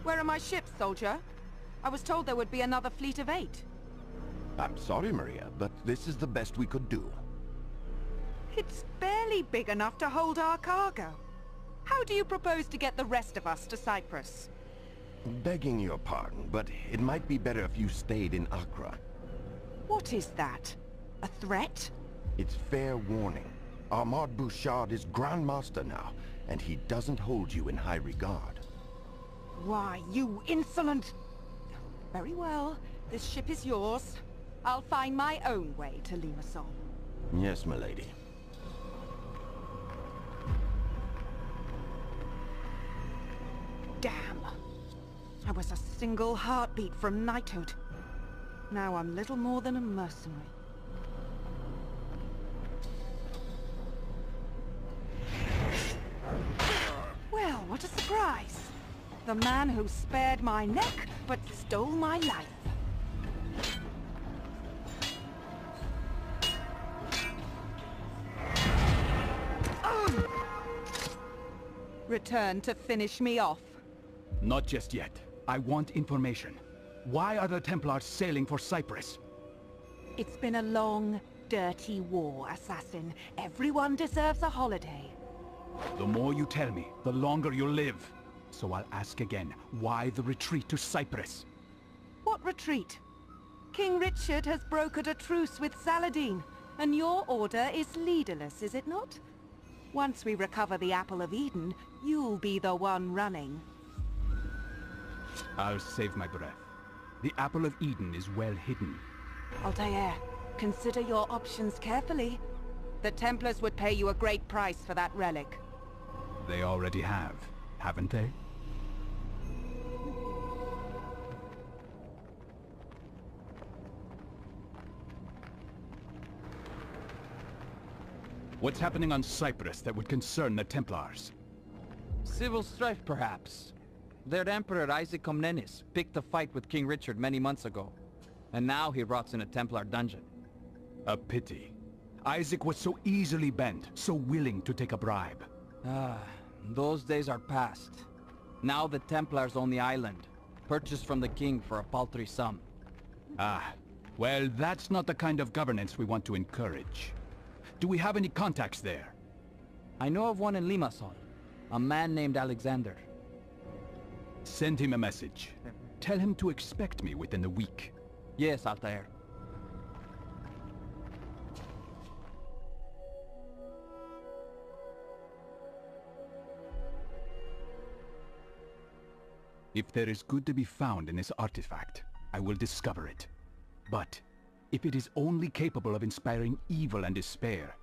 Where are my ships, soldier? I was told there would be another fleet of 8. I'm sorry, Maria, but this is the best we could do. It's barely big enough to hold our cargo. How do you propose to get the rest of us to Cyprus? Begging your pardon, but it might be better if you stayed in Accra. What is that? A threat? It's fair warning. Ahmad Bouchard is Grand Master now, and he doesn't hold you in high regard. Why, you insolent... Very well. This ship is yours. I'll find my own way to Limassol. Yes, milady. Damn. I was a single heartbeat from knighthood. Now I'm little more than a mercenary. Well, what a surprise. The man who spared my neck, but stole my life. Return to finish me off. Not just yet. I want information. Why are the Templars sailing for Cyprus? It's been a long, dirty war, assassin. Everyone deserves a holiday. The more you tell me, the longer you'll live. So I'll ask again, why the retreat to Cyprus? What retreat? King Richard has brokered a truce with Saladin, and your order is leaderless, is it not? Once we recover the Apple of Eden, you'll be the one running. I'll save my breath. The Apple of Eden is well hidden. Altair, consider your options carefully. The Templars would pay you a great price for that relic. They already have, haven't they? What's happening on Cyprus that would concern the Templars? Civil strife, perhaps. Their Emperor Isaac Comnenus picked a fight with King Richard many months ago. And now he rots in a Templar dungeon. A pity. Isaac was so easily bent, so willing to take a bribe. Ah, those days are past. Now the Templars own the island, purchased from the king for a paltry sum. Ah, well, that's not the kind of governance we want to encourage. Do we have any contacts there? I know of one in Limassol, a man named Alexander. Send him a message. Tell him to expect me within the week. Yes, Altair. If there is good to be found in this artifact, I will discover it. But if it is only capable of inspiring evil and despair,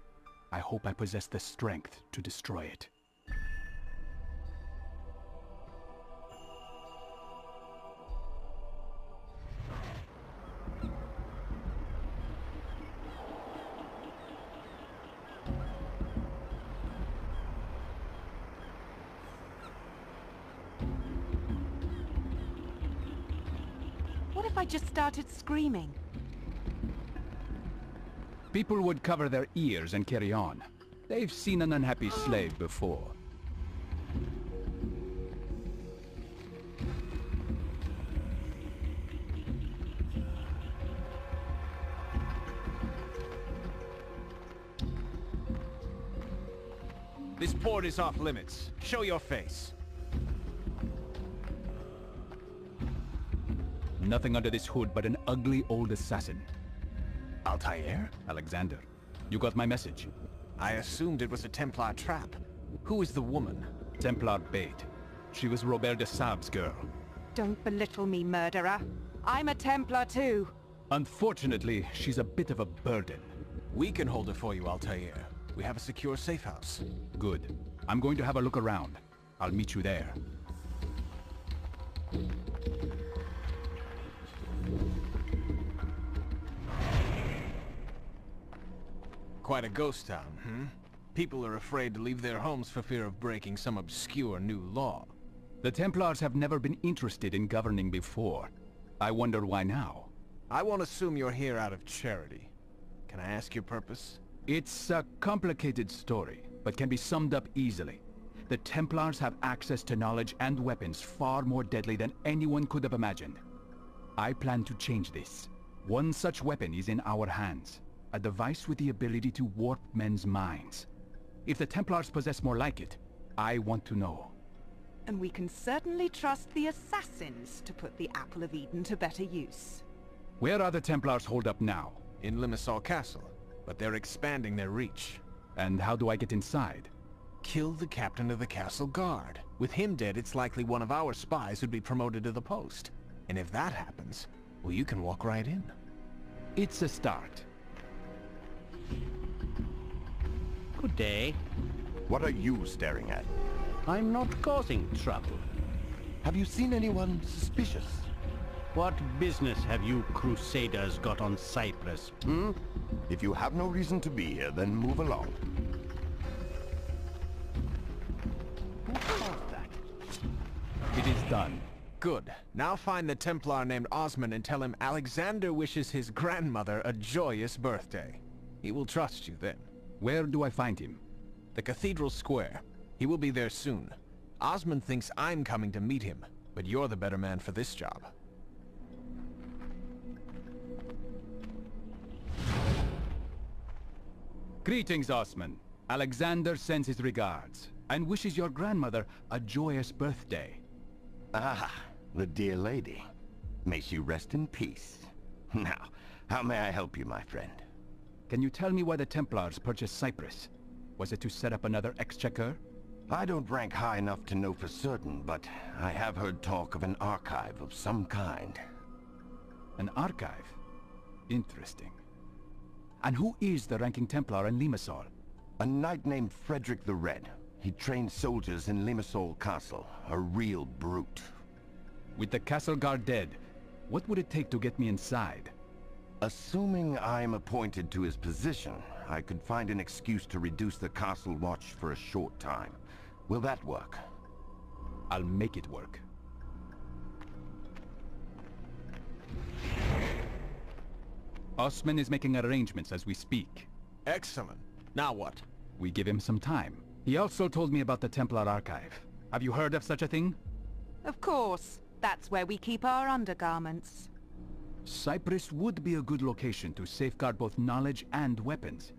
I hope I possess the strength to destroy it. What if I just started screaming? People would cover their ears and carry on. They've seen an unhappy slave before. This port is off limits. Show your face. Nothing under this hood but an ugly old assassin. Altair? Alexander, you got my message. I assumed it was a Templar trap. Who is the woman? Templar bait. She was Robert de Sab's girl. Don't belittle me, murderer. I'm a Templar too. Unfortunately, she's a bit of a burden. We can hold her for you, Altair. We have a secure safe house. Good. I'm going to have a look around. I'll meet you there. Quite a ghost town, hmm? People are afraid to leave their homes for fear of breaking some obscure new law. The Templars have never been interested in governing before. I wonder why now. I won't assume you're here out of charity. Can I ask your purpose? It's a complicated story, but can be summed up easily. The Templars have access to knowledge and weapons far more deadly than anyone could have imagined. I plan to change this. One such weapon is in our hands. A device with the ability to warp men's minds. If the Templars possess more like it, I want to know. And we can certainly trust the assassins to put the Apple of Eden to better use. Where are the Templars holed up now? In Limassol Castle, but they're expanding their reach. And how do I get inside? Kill the captain of the castle guard. With him dead, it's likely one of our spies who'd be promoted to the post. And if that happens, well, you can walk right in. It's a start. Good day. What are you staring at? I'm not causing trouble. Have you seen anyone suspicious? What business have you crusaders got on Cyprus? Hmm? If you have no reason to be here, then move along. Who caused that? It is done. Good. Now find the Templar named Osman and tell him Alexander wishes his grandmother a joyous birthday. He will trust you then. Where do I find him? The Cathedral Square. He will be there soon. Osman thinks I'm coming to meet him, but you're the better man for this job. Greetings, Osman. Alexander sends his regards, and wishes your grandmother a joyous birthday. Ah, the dear lady. May she rest in peace. Now, how may I help you, my friend? Can you tell me why the Templars purchased Cyprus? Was it to set up another exchequer? I don't rank high enough to know for certain, but I have heard talk of an archive of some kind. An archive? Interesting. And who is the ranking Templar in Limassol? A knight named Frederick the Red. He trained soldiers in Limassol Castle. A real brute. With the castle guard dead, what would it take to get me inside? Assuming I'm appointed to his position, I could find an excuse to reduce the castle watch for a short time. Will that work? I'll make it work. Osman is making arrangements as we speak. Excellent. Now what? We give him some time. He also told me about the Templar archive. Have you heard of such a thing? Of course. That's where we keep our undergarments. Cyprus would be a good location to safeguard both knowledge and weapons.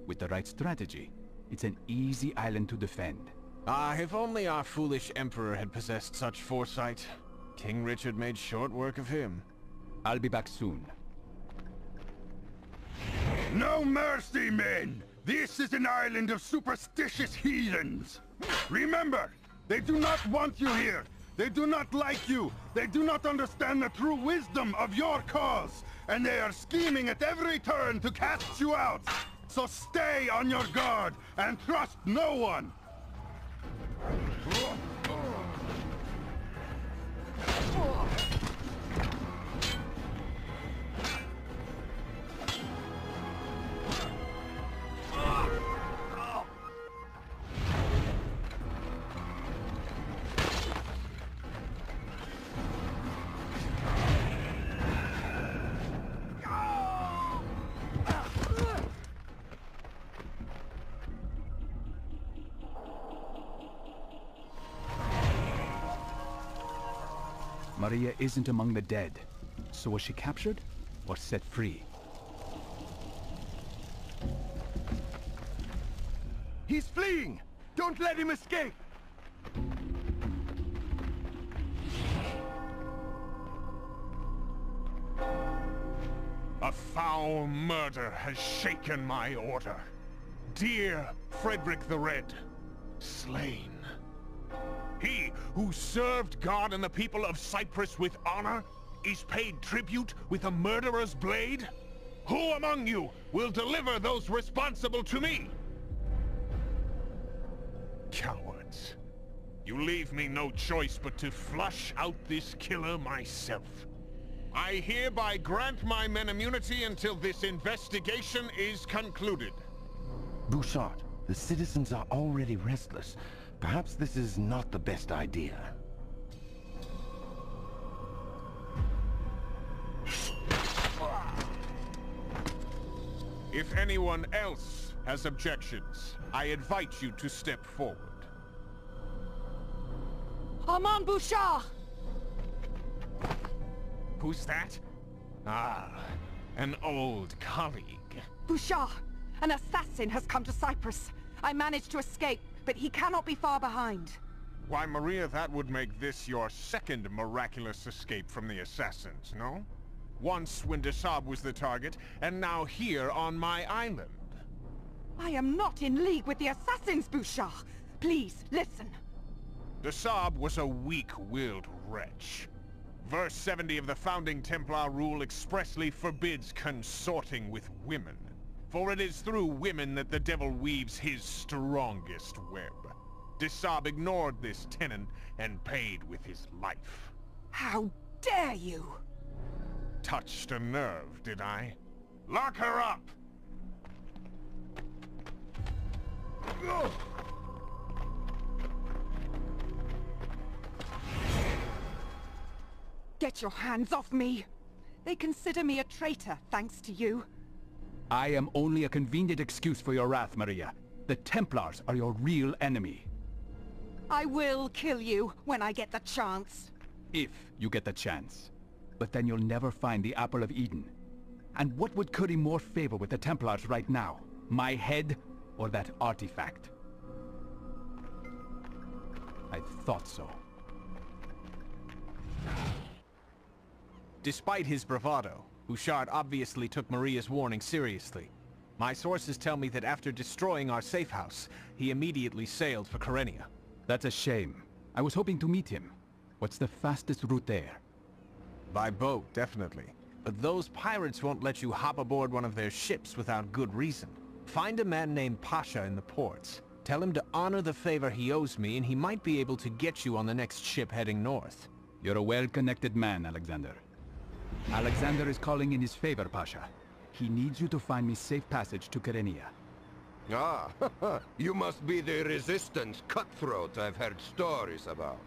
With the right strategy, it's an easy island to defend. Ah, if only our foolish emperor had possessed such foresight. King Richard made short work of him. I'll be back soon. No mercy, men! This is an island of superstitious heathens! Remember, they do not want you here! They do not like you! They do not understand the true wisdom of your cause! And they are scheming at every turn to cast you out! So stay on your guard, and trust no one! Maria isn't among the dead. So was she captured or set free? He's fleeing! Don't let him escape! A foul murder has shaken my order. Dear Frederick the Red, slain. He who served God and the people of Cyprus with honor is paid tribute with a murderer's blade? Who among you will deliver those responsible to me? Cowards. You leave me no choice but to flush out this killer myself. I hereby grant my men immunity until this investigation is concluded. Bouchard, the citizens are already restless. Perhaps this is not the best idea. If anyone else has objections, I invite you to step forward. Armand Bouchard! Who's that? Ah, an old colleague. Bouchard! An assassin has come to Cyprus. I managed to escape, but he cannot be far behind. Why, Maria, that would make this your second miraculous escape from the assassins, no? Once when Desab was the target, and now here on my island. I am not in league with the assassins, Bouchard. Please, listen. Desab was a weak-willed wretch. Verse 70 of the Founding Templar Rule expressly forbids consorting with women. For it is through women that the devil weaves his strongest web. Desab ignored this tenet and paid with his life. How dare you! Touched a nerve, did I? Lock her up! Get your hands off me! They consider me a traitor, thanks to you. I am only a convenient excuse for your wrath, Maria. The Templars are your real enemy. I will kill you when I get the chance. If you get the chance. But then you'll never find the Apple of Eden. And what would curry more favor with the Templars right now? My head or that artifact? I thought so. Despite his bravado, Bouchard obviously took Maria's warning seriously. My sources tell me that after destroying our safe house, he immediately sailed for Kyrenia. That's a shame. I was hoping to meet him. What's the fastest route there? By boat, definitely. But those pirates won't let you hop aboard one of their ships without good reason. Find a man named Pasha in the ports. Tell him to honor the favor he owes me, and he might be able to get you on the next ship heading north. You're a well-connected man, Alexander. Alexander is calling in his favor, Pasha. He needs you to find me safe passage to Kyrenia. Ah, you must be the resistance cutthroat I've heard stories about.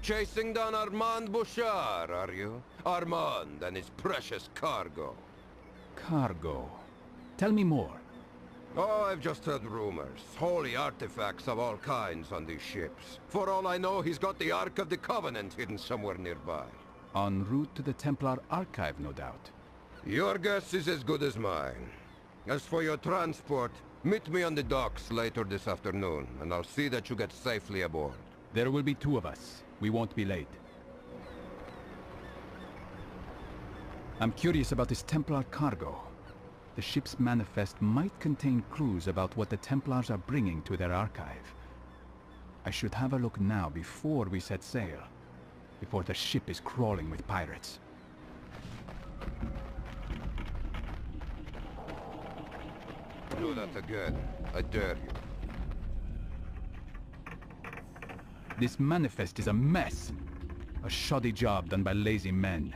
Chasing down Armand Bouchard, are you? Armand and his precious cargo. Cargo? Tell me more. Oh, I've just heard rumors. Holy artifacts of all kinds on these ships. For all I know, he's got the Ark of the Covenant hidden somewhere nearby. En route to the Templar Archive, no doubt. Your guess is as good as mine. As for your transport, meet me on the docks later this afternoon, and I'll see that you get safely aboard. There will be two of us. We won't be late. I'm curious about this Templar cargo. The ship's manifest might contain clues about what the Templars are bringing to their archive. I should have a look now before we set sail. Before the ship is crawling with pirates. Do that again. I dare you. This manifest is a mess. A shoddy job done by lazy men.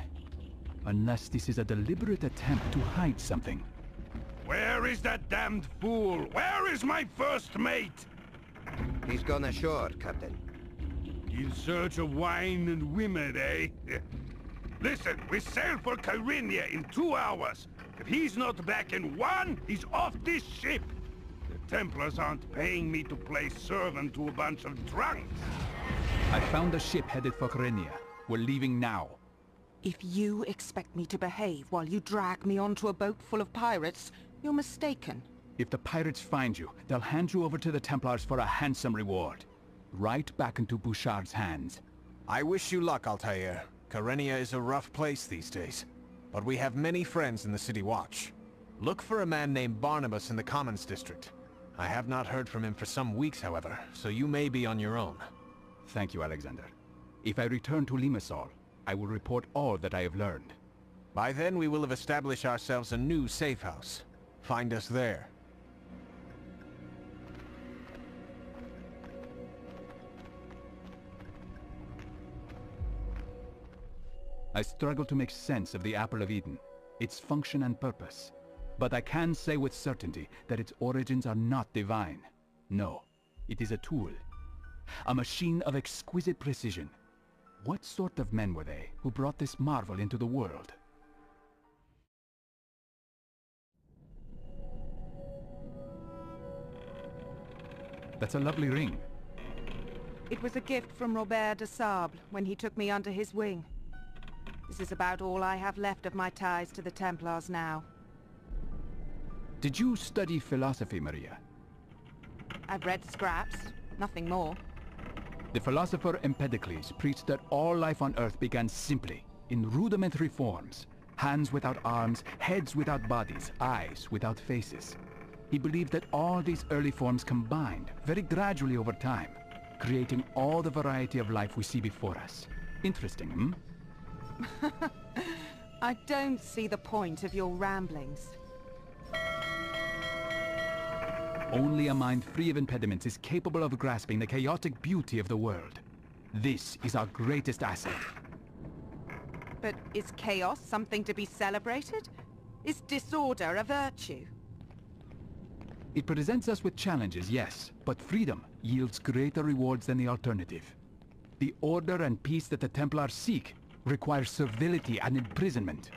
Unless this is a deliberate attempt to hide something. Where is that damned fool? Where is my first mate? He's gone ashore, Captain. In search of wine and women, eh? Listen, we sail for Kyrenia in 2 hours. If he's not back in 1, he's off this ship. The Templars aren't paying me to play servant to a bunch of drunks. I found a ship headed for Kyrenia. We're leaving now. If you expect me to behave while you drag me onto a boat full of pirates, you're mistaken. If the pirates find you, they'll hand you over to the Templars for a handsome reward. Right back into Bouchard's hands. I wish you luck, Altair. Karenia is a rough place these days. But we have many friends in the City Watch. Look for a man named Barnabas in the Commons District. I have not heard from him for some weeks, however, so you may be on your own. Thank you, Alexander. If I return to Limassol, I will report all that I have learned. By then, we will have established ourselves a new safe house. Find us there. I struggle to make sense of the Apple of Eden, its function and purpose. But I can say with certainty that its origins are not divine. No, it is a tool. A machine of exquisite precision. What sort of men were they who brought this marvel into the world? That's a lovely ring. It was a gift from Robert de Sable when he took me under his wing. This is about all I have left of my ties to the Templars now. Did you study philosophy, Maria? I've read scraps, nothing more. The philosopher Empedocles preached that all life on Earth began simply, in rudimentary forms. Hands without arms, heads without bodies, eyes without faces. He believed that all these early forms combined, very gradually over time, creating all the variety of life we see before us. Interesting, hmm? I don't see the point of your ramblings. Only a mind free of impediments is capable of grasping the chaotic beauty of the world. This is our greatest asset. But is chaos something to be celebrated? Is disorder a virtue? It presents us with challenges, yes, but freedom yields greater rewards than the alternative. The order and peace that the Templars seek requires servility and imprisonment.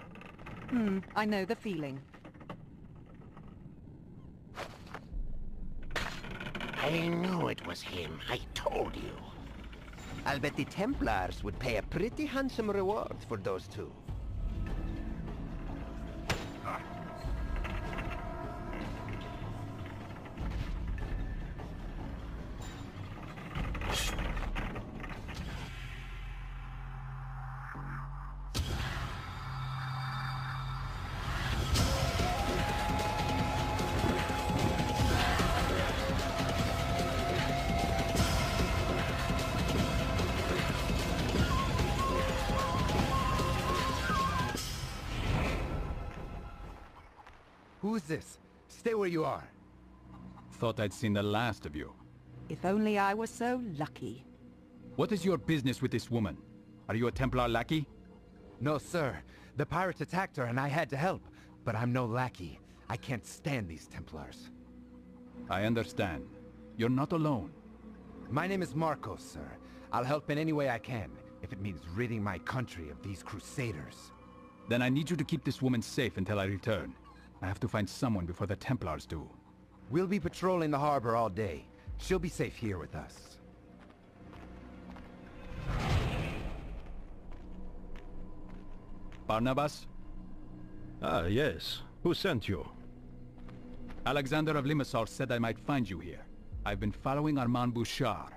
I know the feeling. I knew it was him. I told you. I'll bet the Templars would pay a pretty handsome reward for those two. Who's this? Stay where you are. Thought I'd seen the last of you. If only I were so lucky. What is your business with this woman? Are you a Templar lackey? No, sir. The pirates attacked her and I had to help. But I'm no lackey. I can't stand these Templars. I understand. You're not alone. My name is Marcos, sir. I'll help in any way I can, if it means ridding my country of these crusaders. Then I need you to keep this woman safe until I return. I have to find someone before the Templars do. We'll be patrolling the harbor all day. She'll be safe here with us. Barnabas? Ah, yes. Who sent you? Alexander of Limassol said I might find you here. I've been following Armand Bouchard.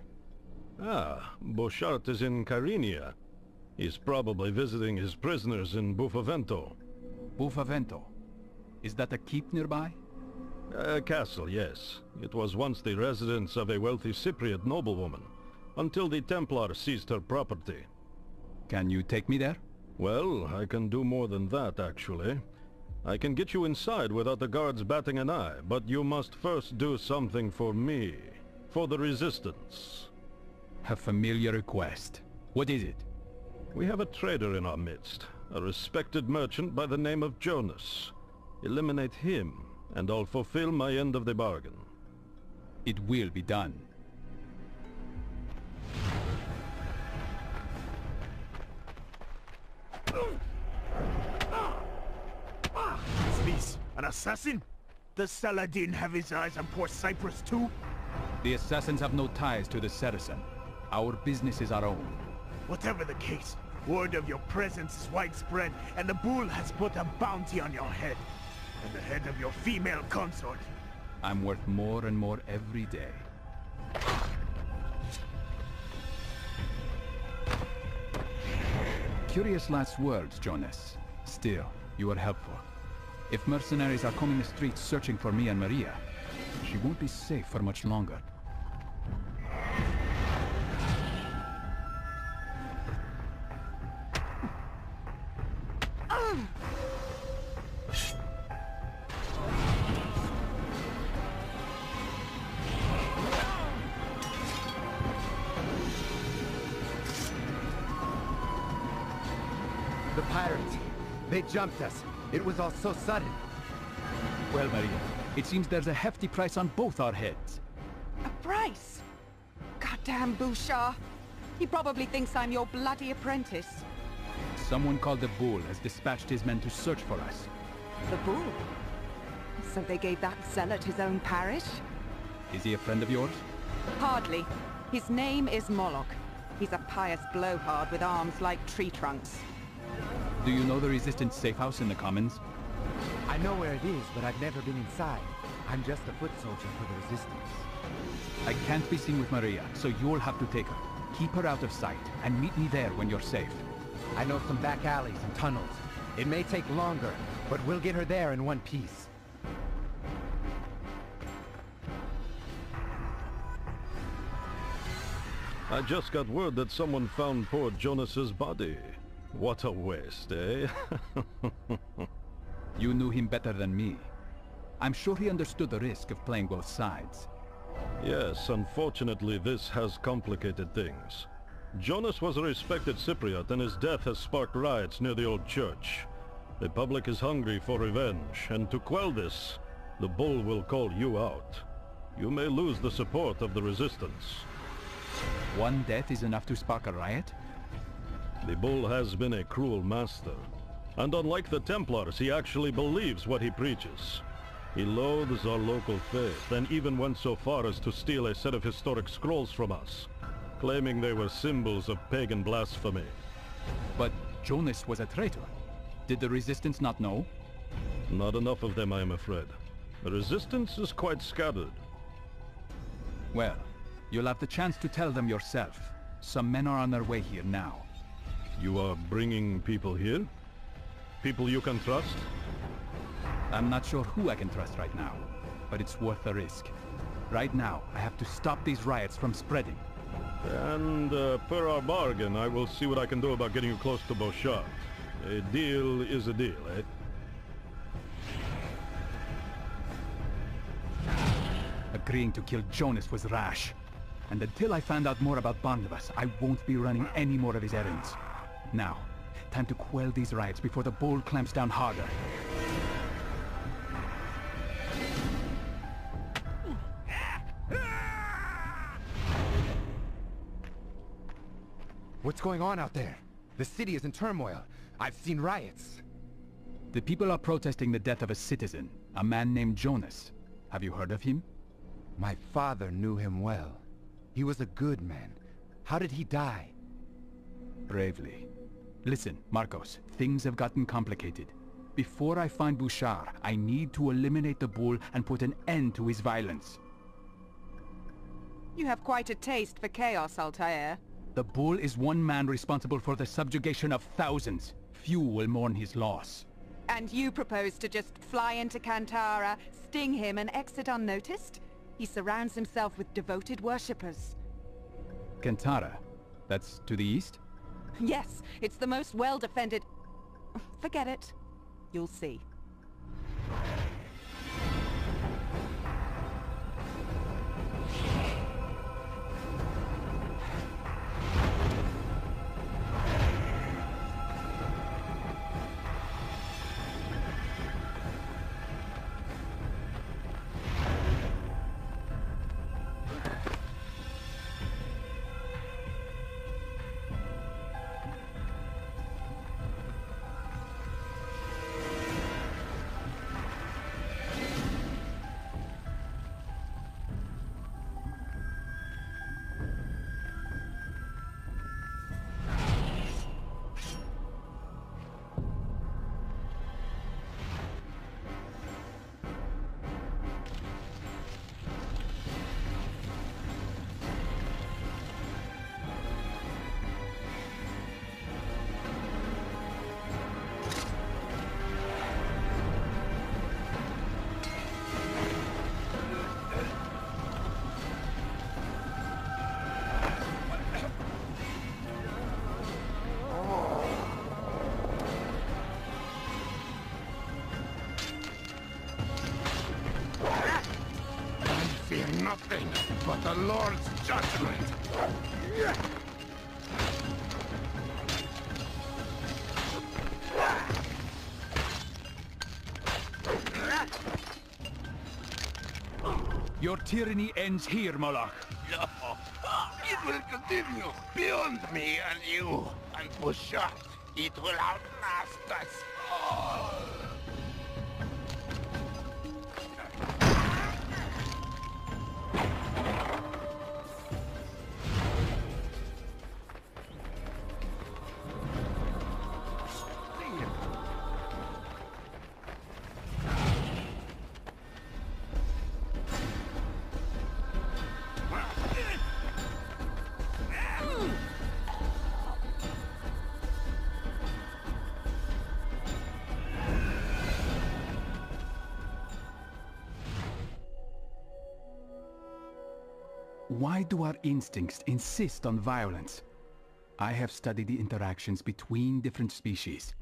Ah, Bouchard is in Carenia. He's probably visiting his prisoners in Buffavento. Buffavento? Is that a keep nearby? A castle, yes. It was once the residence of a wealthy Cypriot noblewoman, until the Templars seized her property. Can you take me there? Well, I can do more than that, actually. I can get you inside without the guards batting an eye, but you must first do something for me. For the Resistance. A familiar request. What is it? We have a trader in our midst, a respected merchant by the name of Jonas. Eliminate him, and I'll fulfill my end of the bargain. It will be done. What's this? An assassin? Does Saladin have his eyes on poor Cyprus too? The assassins have no ties to the Saracen. Our business is our own. Whatever the case, Word of your presence is widespread, and the bull has put a bounty on your head. And the head of your female consort. I'm worth more and more every day. Curious last words, Jonas. Still, you are helpful. If mercenaries are combing the streets searching for me and Maria, she won't be safe for much longer. The pirates. They jumped us. It was all so sudden. Well, Maria, it seems there's a hefty price on both our heads. A price? Goddamn Bouchard. He probably thinks I'm your bloody apprentice. Someone called the Bull has dispatched his men to search for us. The Bull? So they gave that zealot his own parish? Is he a friend of yours? Hardly. His name is Moloch. He's a pious blowhard with arms like tree trunks. Do you know the Resistance safe house in the Commons? I know where it is, but I've never been inside. I'm just a foot soldier for the Resistance. I can't be seen with Maria, so you'll have to take her. Keep her out of sight, and meet me there when you're safe. I know some back alleys and tunnels. It may take longer, but we'll get her there in one piece. I just got word that someone found poor Jonas's body. What a waste, eh? You knew him better than me. I'm sure he understood the risk of playing both sides. Yes, unfortunately this has complicated things. Jonas was a respected Cypriot, and his death has sparked riots near the old church. The public is hungry for revenge, and to quell this, the Bull will call you out. You may lose the support of the Resistance. One death is enough to spark a riot? The Bull has been a cruel master, and unlike the Templars, he actually believes what he preaches. He loathes our local faith, and even went so far as to steal a set of historic scrolls from us, claiming they were symbols of pagan blasphemy. But Jonas was a traitor. Did the Resistance not know? Not enough of them, I am afraid. The Resistance is quite scattered. Well, you'll have the chance to tell them yourself. Some men are on their way here now. You are bringing people here? People you can trust? I'm not sure who I can trust right now, but it's worth the risk. Right now, I have to stop these riots from spreading. And per our bargain, I will see what I can do about getting you close to Bouchard. A deal is a deal, eh? Agreeing to kill Jonas was rash. And until I find out more about Barnabas, I won't be running any more of his errands. Now, time to quell these riots before the Bull clamps down harder. What's going on out there? The city is in turmoil. I've seen riots. The people are protesting the death of a citizen, a man named Jonas. Have you heard of him? My father knew him well. He was a good man. How did he die? Bravely. Listen, Marcos, things have gotten complicated. Before I find Bouchard, I need to eliminate the Bull and put an end to his violence. You have quite a taste for chaos, Altair. The Bull is one man responsible for the subjugation of thousands. Few will mourn his loss. And you propose to just fly into Kantara, sting him and exit unnoticed? He surrounds himself with devoted worshippers. Kantara? That's to the east? Yes, it's the most well-defended... Forget it. You'll see. fear nothing but the Lord's judgment. Your tyranny ends here, Moloch. No, it will continue beyond me and you. And for sure, it will outlast us all. Why do our instincts insist on violence? I have studied the interactions between different species.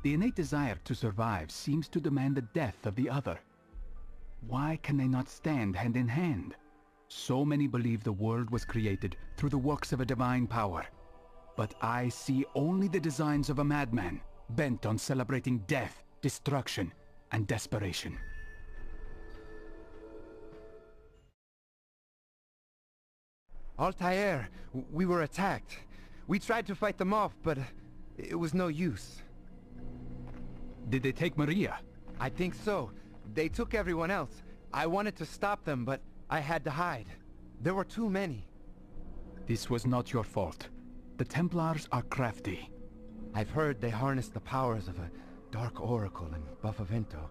The innate desire to survive seems to demand the death of the other. Why can they not stand hand in hand? So many believe the world was created through the works of a divine power. But I see only the designs of a madman, bent on celebrating death, destruction, and desperation. Altair, we were attacked. We tried to fight them off, but it was no use. Did they take Maria? I think so. They took everyone else. I wanted to stop them, but I had to hide. There were too many. This was not your fault. The Templars are crafty. I've heard they harnessed the powers of a dark oracle in Buffavento.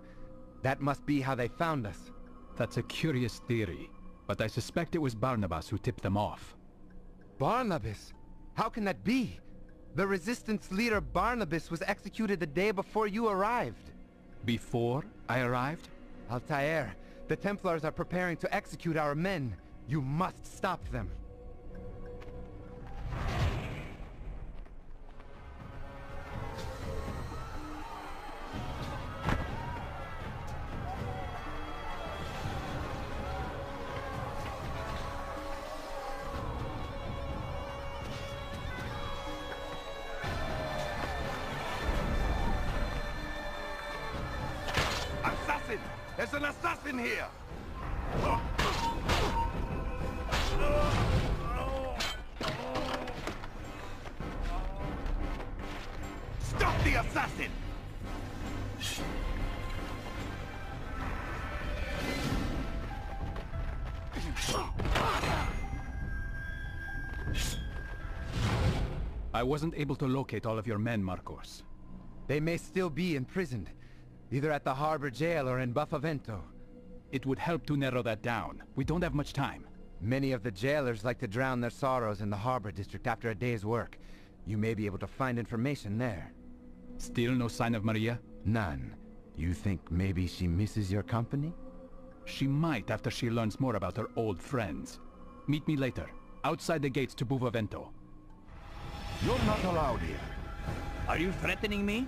That must be how they found us. That's a curious theory, but I suspect it was Barnabas who tipped them off. Barnabas? How can that be? The Resistance leader Barnabas was executed the day before you arrived. Before I arrived? Altair, the Templars are preparing to execute our men. You must stop them. Assassin! There's an assassin here! Stop the assassin! I wasn't able to locate all of your men, Marcos. They may still be imprisoned, either at the harbor jail or in Buffavento. It would help to narrow that down. We don't have much time. Many of the jailers like to drown their sorrows in the harbor district after a day's work. You may be able to find information there. Still no sign of Maria? None. You think maybe she misses your company? She might after she learns more about her old friends. Meet me later, outside the gates to Buffavento. You're not allowed here. Are you threatening me?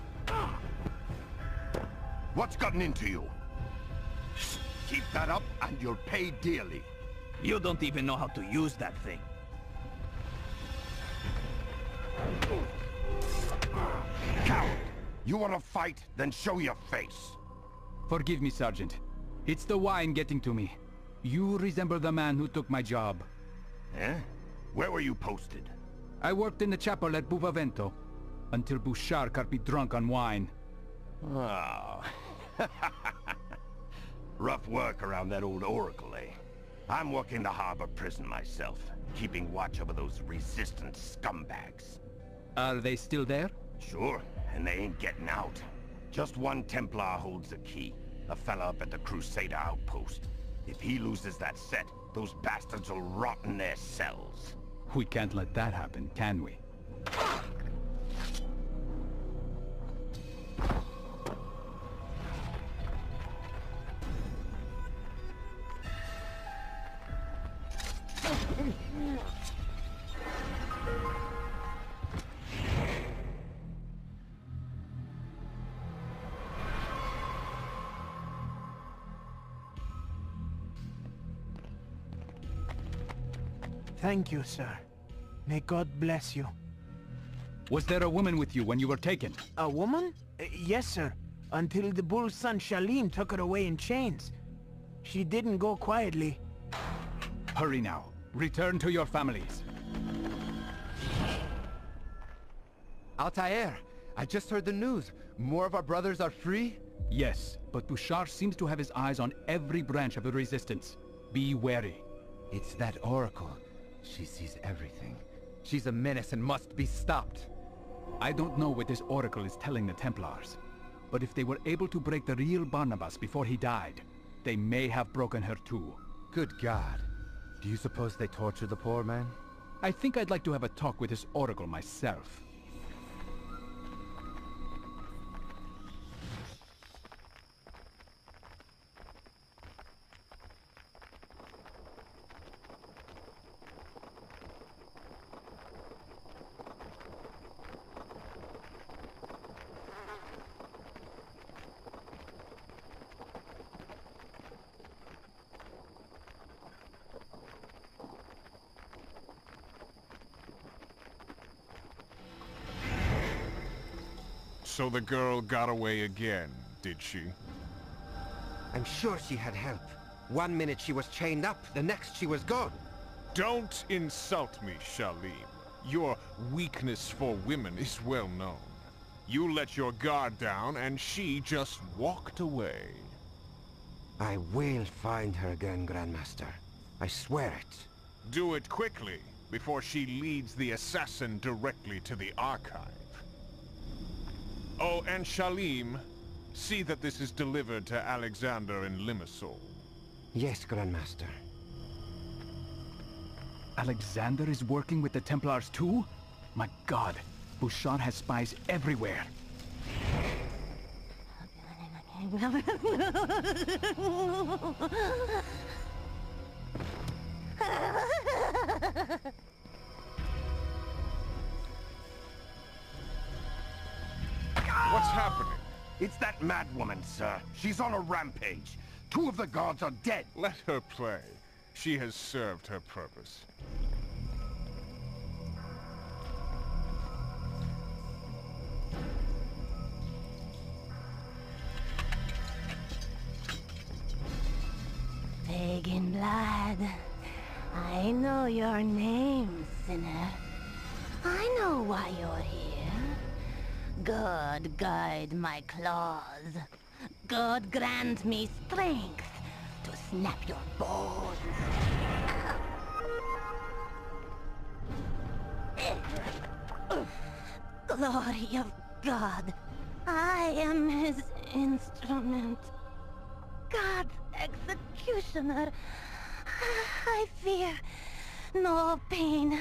What's gotten into you? Keep that up and you'll pay dearly. You don't even know how to use that thing. Coward! You want to fight? Then show your face. Forgive me, Sergeant. It's the wine getting to me. You resemble the man who took my job. Eh? Where were you posted? I worked in the chapel at Buffavento, until Bouchard got me drunk on wine. Oh. Rough work around that old oracle, eh? I'm working the harbor prison myself, keeping watch over those resistant scumbags. Are they still there? Sure, and they ain't getting out. Just one Templar holds the key, a fella up at the Crusader outpost. If he loses that set, those bastards will rot in their cells. We can't let that happen, can we? Thank you, sir. May God bless you. Was there a woman with you when you were taken? A woman? Yes, sir. Until the bull's son Shalim took her away in chains. She didn't go quietly. Hurry now. Return to your families. Altair, I just heard the news. More of our brothers are free? Yes, but Bouchard seems to have his eyes on every branch of the Resistance. Be wary. It's that Oracle. She sees everything. She's a menace and must be stopped. I don't know what this Oracle is telling the Templars, but if they were able to break the real Barnabas before he died, they may have broken her too. Good God. Do you suppose they torture the poor man? I think I'd like to have a talk with this Oracle myself. So the girl got away again, did she? I'm sure she had help. 1 minute she was chained up, the next she was gone. Don't insult me, Shalim. Your weakness for women is well known. You let your guard down and she just walked away. I will find her again, Grandmaster. I swear it. Do it quickly, before she leads the assassin directly to the archive. Oh, and Shalim, see that this is delivered to Alexander in Limassol. Yes, Grandmaster. Alexander is working with the Templars too? My God, Bouchard has spies everywhere. What's happening? It's that mad woman, sir. She's on a rampage. 2 of the guards are dead. Let her play. She has served her purpose. Pagan blood. I know your name, sinner. I know why you're here. God guide my claws. God grant me strength to snap your bones. Glory of God. I am his instrument. God's executioner. I fear no pain,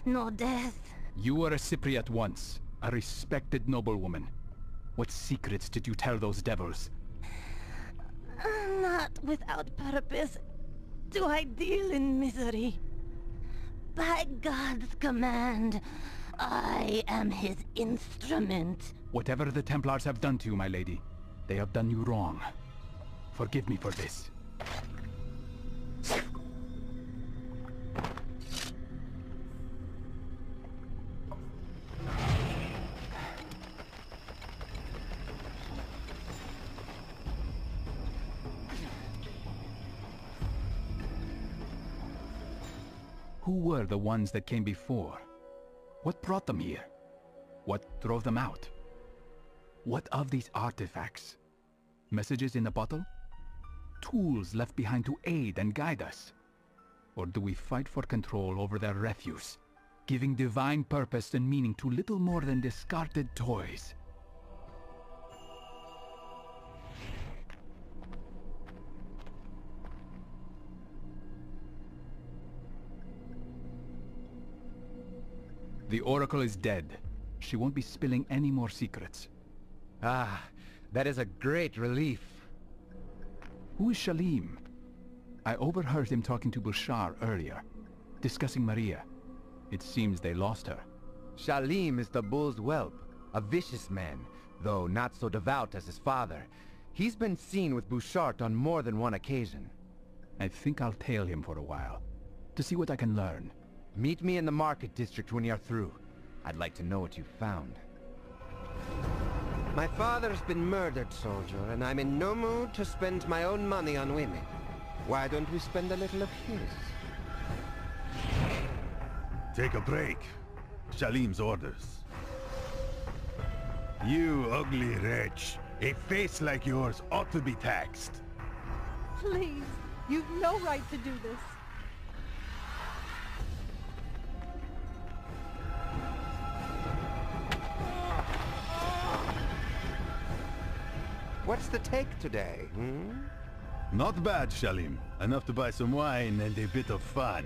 no death. You were a Cypriot once, a respected noblewoman. What secrets did you tell those devils? Not without purpose do I deal in misery. By God's command, I am his instrument. Whatever the Templars have done to you, my lady, they have done you wrong. Forgive me for this. Who were the ones that came before? What brought them here? What drove them out? What of these artifacts? Messages in a bottle? Tools left behind to aid and guide us? Or do we fight for control over their refuse, giving divine purpose and meaning to little more than discarded toys? The Oracle is dead. She won't be spilling any more secrets. Ah, that is a great relief. Who is Shalim? I overheard him talking to Bouchard earlier, discussing Maria. It seems they lost her. Shalim is the bull's whelp, a vicious man, though not so devout as his father. He's been seen with Bouchard on more than one occasion. I think I'll tail him for a while. to see what I can learn. Meet me in the market district when you're through. I'd like to know what you've found. My father's been murdered, soldier, and I'm in no mood to spend my own money on women. Why don't we spend a little of his? Take a break. Shalim's orders. You ugly wretch. A face like yours ought to be taxed. Please, you've no right to do this. What's the take today, hmm? Not bad, Shalim. Enough to buy some wine and a bit of fun.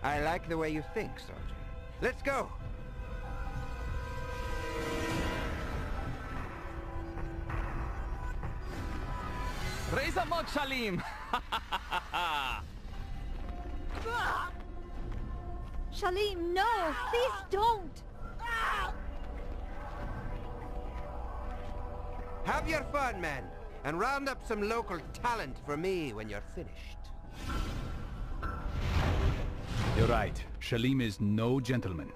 I like the way you think, soldier. Let's go! Raise a mug, Shalim! Shalim, no! Please don't! Have your fun, men, and round up some local talent for me when you're finished. You're right. Shalim is no gentleman.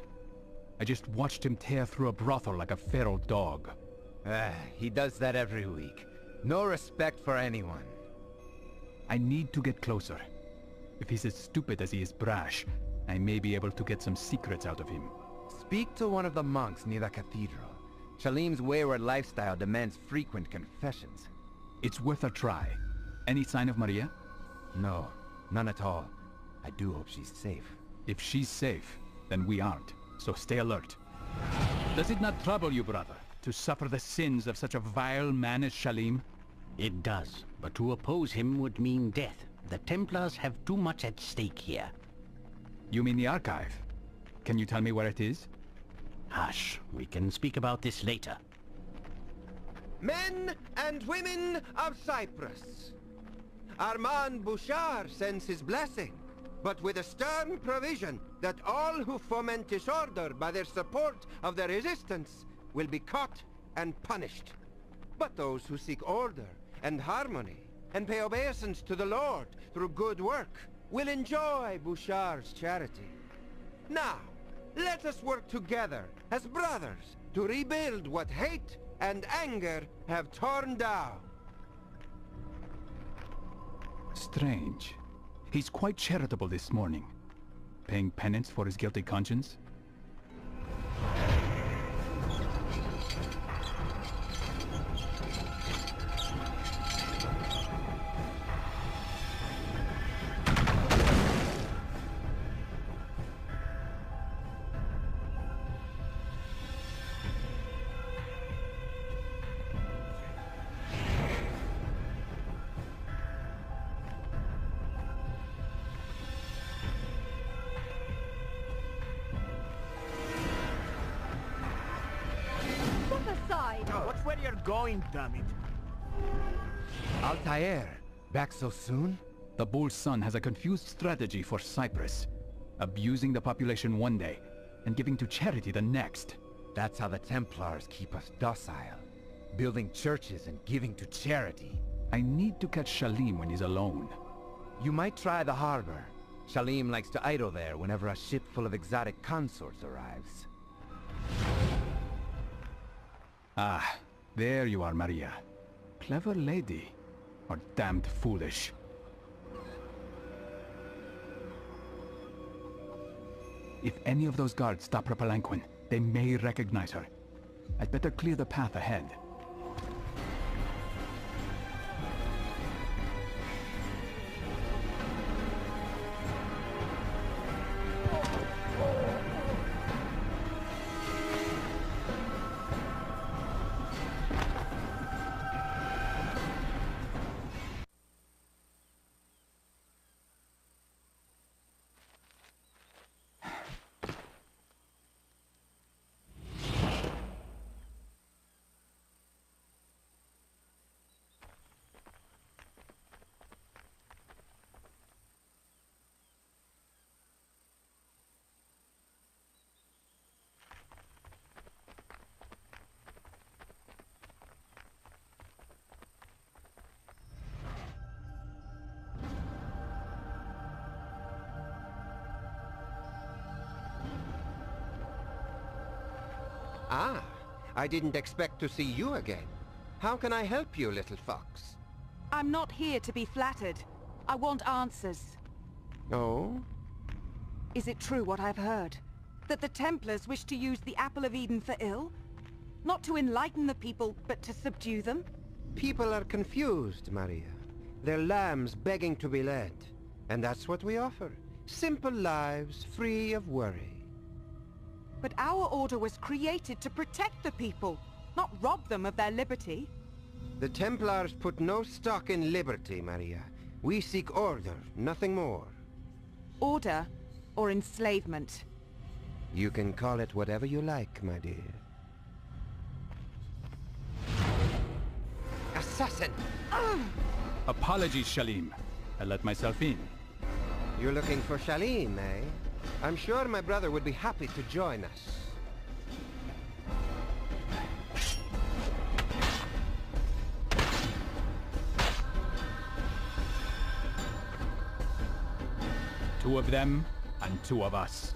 I just watched him tear through a brothel like a feral dog. He does that every week. No respect for anyone. I need to get closer. If he's as stupid as he is brash, I may be able to get some secrets out of him. Speak to one of the monks near the cathedral. Shalim's wayward lifestyle demands frequent confessions. It's worth a try. Any sign of Maria? No, none at all. I do hope she's safe. If she's safe, then we aren't. So stay alert. Does it not trouble you, brother, to suffer the sins of such a vile man as Shalim? It does, but to oppose him would mean death. The Templars have too much at stake here. You mean the archive? Can you tell me where it is? Hush, we can speak about this later. Men and women of Cyprus, Armand Bouchard sends his blessing, but with a stern provision that all who foment disorder by their support of the resistance will be caught and punished. But those who seek order and harmony and pay obeisance to the Lord through good work will enjoy Bouchard's charity. Now, let us work together as brothers to rebuild what hate and anger have torn down. Strange. He's quite charitable this morning. Paying penance for his guilty conscience? Watch where you're going, damn it. Altair, back so soon? The Bull's son has a confused strategy for Cyprus. Abusing the population one day, and giving to charity the next. That's how the Templars keep us docile. Building churches and giving to charity. I need to catch Shalim when he's alone. You might try the harbor. Shalim likes to idle there whenever a ship full of exotic consorts arrives. Ah, there you are, Maria. Clever lady. Or damned foolish. If any of those guards stop her palanquin, they may recognize her. I'd better clear the path ahead. Ah, I didn't expect to see you again. How can I help you, little fox? I'm not here to be flattered. I want answers. Oh? Is it true what I've heard? That the Templars wish to use the Apple of Eden for ill? Not to enlighten the people, but to subdue them? People are confused, Maria. They're lambs begging to be led. And that's what we offer. Simple lives, free of worry. But our order was created to protect the people, not rob them of their liberty. The Templars put no stock in liberty, Maria. We seek order, nothing more. Order or enslavement? You can call it whatever you like, my dear. Assassin! Apologies, Shalim. I let myself in. You're looking for Shalim, eh? I'm sure my brother would be happy to join us. Two of them, and two of us.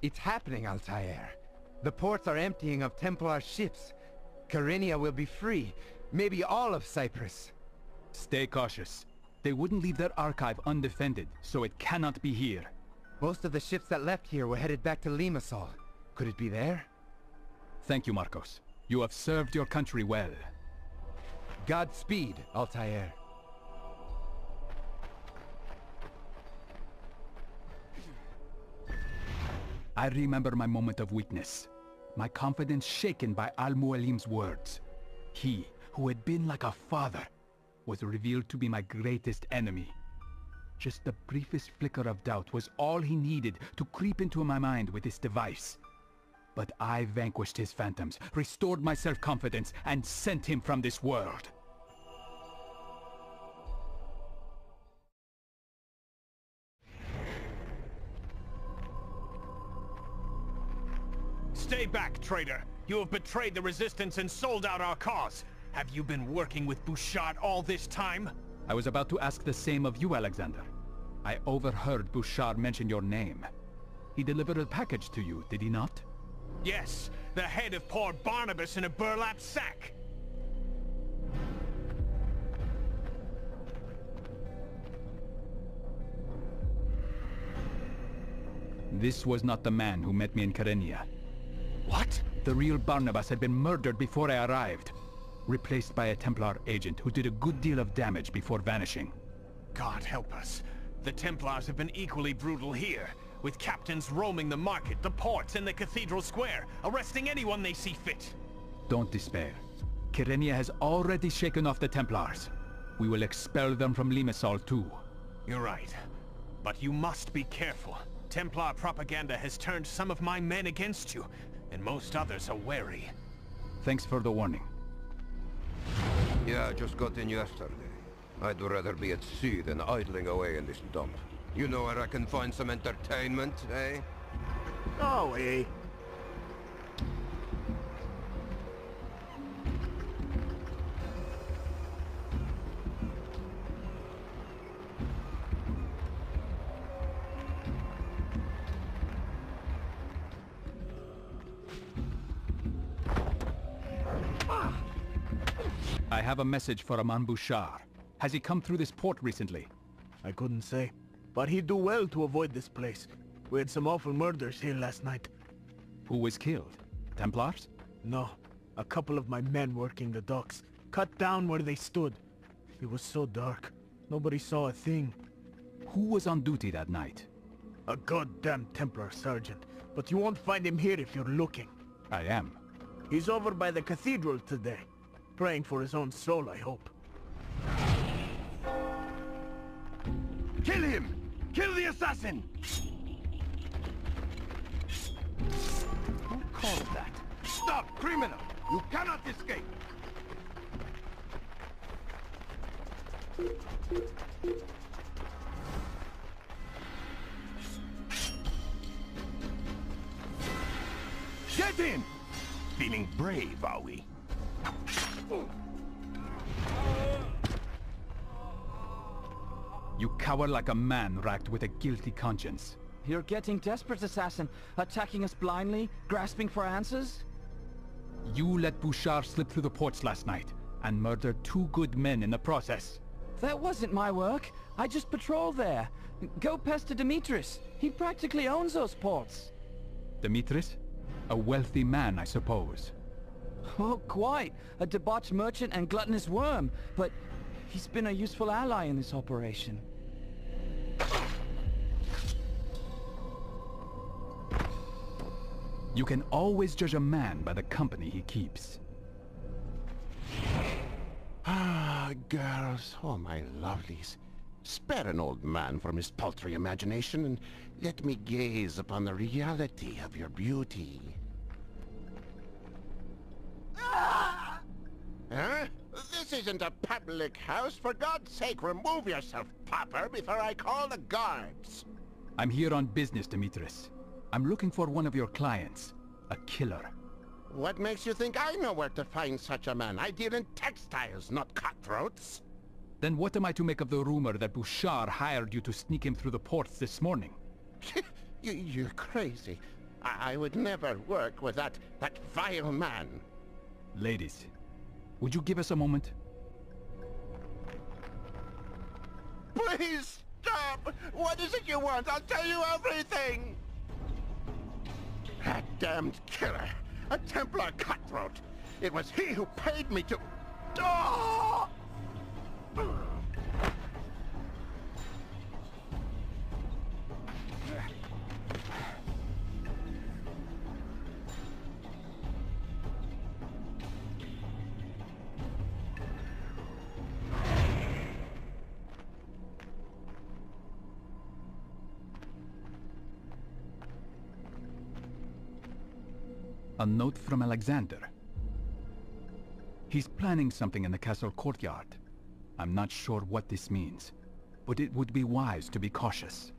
It's happening, Altair. The ports are emptying of Templar ships. Kyrenia will be free. Maybe all of Cyprus. Stay cautious. They wouldn't leave their archive undefended, so it cannot be here. Most of the ships that left here were headed back to Limassol. Could it be there? Thank you, Marcos. You have served your country well. Godspeed, Altair. I remember my moment of weakness. My confidence shaken by Al-Mualim's words. He, who had been like a father, was revealed to be my greatest enemy. Just the briefest flicker of doubt was all he needed to creep into my mind with this device. But I vanquished his phantoms, restored my self-confidence, and sent him from this world. Stay back, traitor! You have betrayed the Resistance and sold out our cause! Have you been working with Bouchard all this time? I was about to ask the same of you, Alexander. I overheard Bouchard mention your name. He delivered a package to you, did he not? Yes, the head of poor Barnabas in a burlap sack! This was not the man who met me in Kyrenia. What? The real Barnabas had been murdered before I arrived. Replaced by a Templar agent who did a good deal of damage before vanishing. God help us. The Templars have been equally brutal here, with captains roaming the market, the ports, and the cathedral square, arresting anyone they see fit. Don't despair. Kyrenia has already shaken off the Templars. We will expel them from Limassol too. You're right. But you must be careful. Templar propaganda has turned some of my men against you, and most others are wary. Thanks for the warning. Yeah, I just got in yesterday. I'd rather be at sea than idling away in this dump. You know where I can find some entertainment, eh? Oh, eh? I have a message for Aman Bouchard. Has he come through this port recently? I couldn't say. But he'd do well to avoid this place. We had some awful murders here last night. Who was killed? Templars? No. A couple of my men working the docks. Cut down where they stood. It was so dark. Nobody saw a thing. Who was on duty that night? A goddamn Templar sergeant. But you won't find him here if you're looking. I am. He's over by the cathedral today. Praying for his own soul, I hope. Kill him! Kill the assassin! Don't call it that. Stop! out, criminal! You cannot escape! Get in! Feeling brave, are we? You cower like a man racked with a guilty conscience. You're getting desperate, assassin. Attacking us blindly, grasping for answers? You let Bouchard slip through the ports last night, and murdered 2 good men in the process. That wasn't my work. I just patrolled there. Go pester Demetrius. He practically owns those ports. Demetrius? A wealthy man, I suppose. Oh, quite. A debauched merchant and gluttonous worm. But he's been a useful ally in this operation. You can always judge a man by the company he keeps. Ah, girls, oh my lovelies. Spare an old man from his paltry imagination and let me gaze upon the reality of your beauty. Huh? This isn't a public house. For God's sake, remove yourself, Popper, before I call the guards. I'm here on business, Demetrius. I'm looking for one of your clients. A killer. What makes you think I know where to find such a man? I deal in textiles, not cutthroats. Then what am I to make of the rumor that Bouchard hired you to sneak him through the ports this morning? You're crazy. I would never work with that vile man. Ladies, would you give us a moment? Please stop! What is it you want? I'll tell you everything! That damned killer! A Templar cutthroat! It was he who paid me to... Oh! A note from Alexander. He's planning something in the castle courtyard. I'm not sure what this means, but it would be wise to be cautious.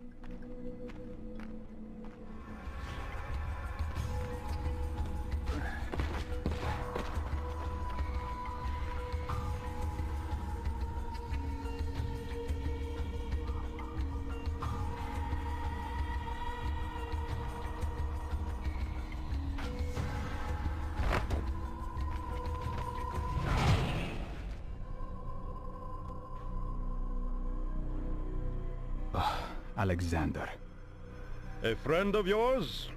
Alexander. A friend of yours?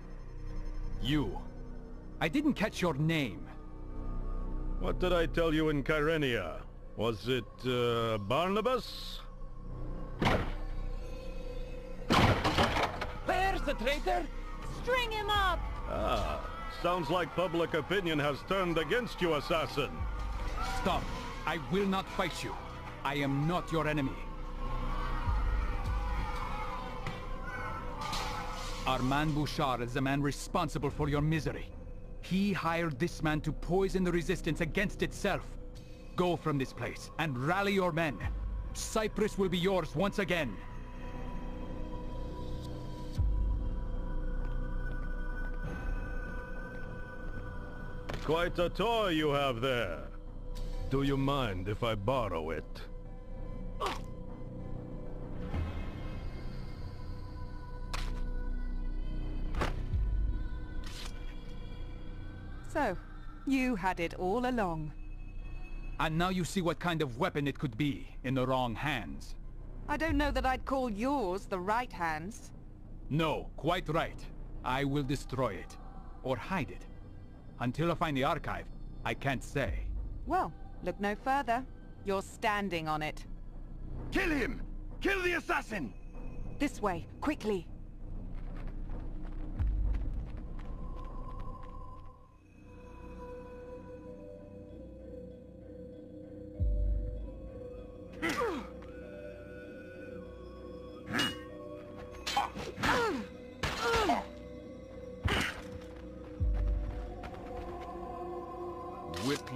You. I didn't catch your name. What did I tell you in Kyrenia? Was it, Barnabas? There's the traitor! String him up! Ah, sounds like public opinion has turned against you, assassin. Stop. I will not fight you. I am not your enemy. Armand Bouchard is the man responsible for your misery. He hired this man to poison the resistance against itself. Go from this place and rally your men. Cyprus will be yours once again. Quite a toy you have there. Do you mind if I borrow it? So, you had it all along. And now you see what kind of weapon it could be in the wrong hands. I don't know that I'd call yours the right hands. No, quite right. I will destroy it. Or hide it. Until I find the archive, I can't say. Well, look no further. You're standing on it. Kill him! Kill the assassin! This way, quickly.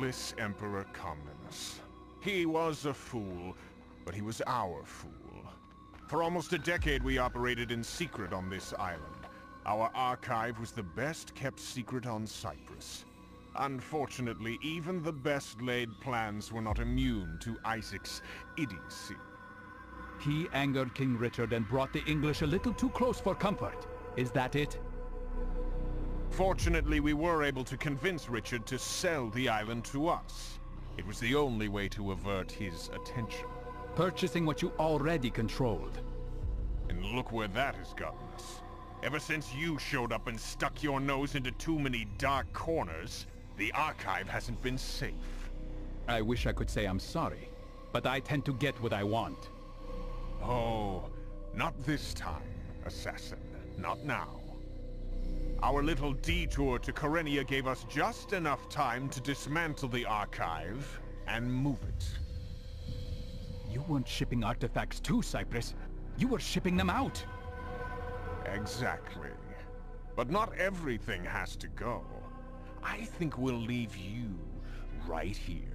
ruthless Emperor Comnenus. He was a fool, but he was our fool. For almost a decade we operated in secret on this island. Our archive was the best kept secret on Cyprus. Unfortunately, even the best laid plans were not immune to Isaac's idiocy. He angered King Richard and brought the English a little too close for comfort. Is that it? Fortunately, we were able to convince Richard to sell the island to us. It was the only way to avert his attention. Purchasing what you already controlled. And look where that has gotten us. Ever since you showed up and stuck your nose into too many dark corners, the archive hasn't been safe. I wish I could say I'm sorry, but I tend to get what I want. Oh, not this time, assassin. Not now. Our little detour to Kyrenia gave us just enough time to dismantle the archive and move it. You weren't shipping artifacts to Cyprus. You were shipping them out. Exactly. But not everything has to go. I think we'll leave you right here.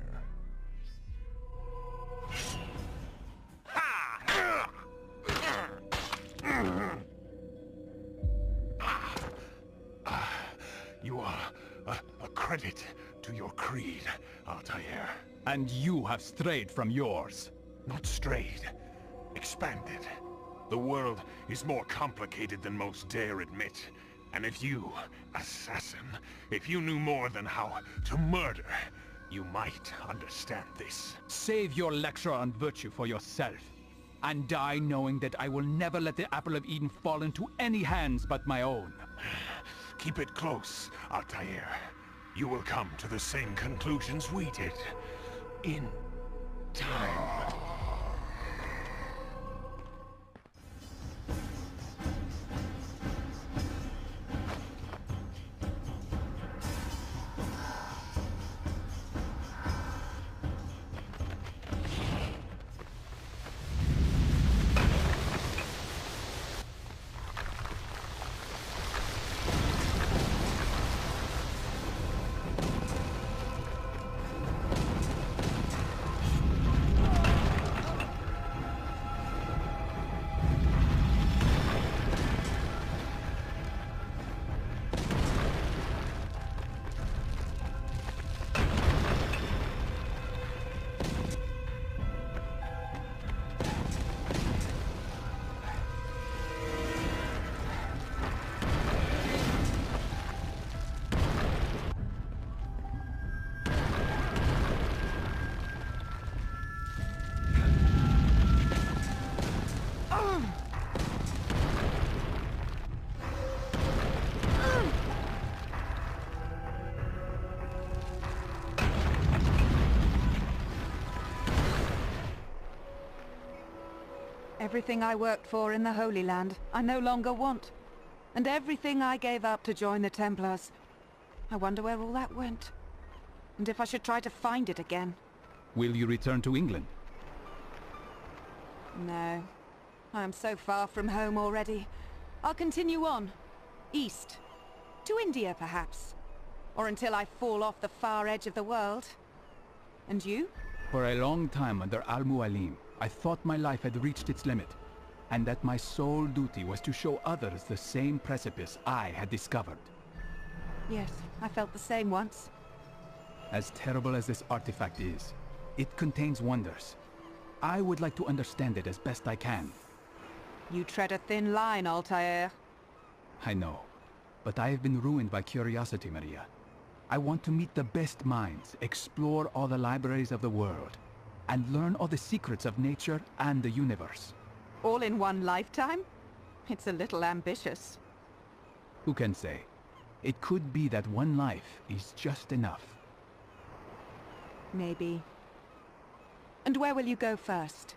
You are a credit to your creed, Altair. And you have strayed from yours. Not strayed. Expanded. The world is more complicated than most dare admit. And if you, assassin, if you knew more than how to murder, you might understand this. Save your lecture on virtue for yourself. And die knowing that I will never let the Apple of Eden fall into any hands but my own. Keep it close, Altair. You will come to the same conclusions we did. In time. Everything I worked for in the Holy Land, I no longer want. And everything I gave up to join the Templars. I wonder where all that went. And if I should try to find it again. Will you return to England? No. I am so far from home already. I'll continue on. East. To India, perhaps. Or until I fall off the far edge of the world. And you? For a long time under Al-Mualim, I thought my life had reached its limit, and that my sole duty was to show others the same precipice I had discovered. Yes, I felt the same once. As terrible as this artifact is, it contains wonders. I would like to understand it as best I can. You tread a thin line, Altair. I know, but I have been ruined by curiosity, Maria. I want to meet the best minds, explore all the libraries of the world, and learn all the secrets of nature and the universe. All in one lifetime? It's a little ambitious. Who can say? It could be that one life is just enough. Maybe. And where will you go first?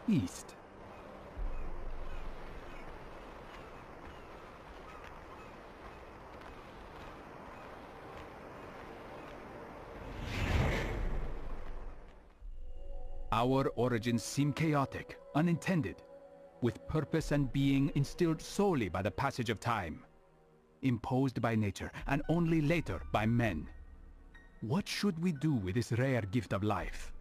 East. Our origins seem chaotic, unintended, with purpose and being instilled solely by the passage of time. imposed by nature, and only later by men. What should we do with this rare gift of life?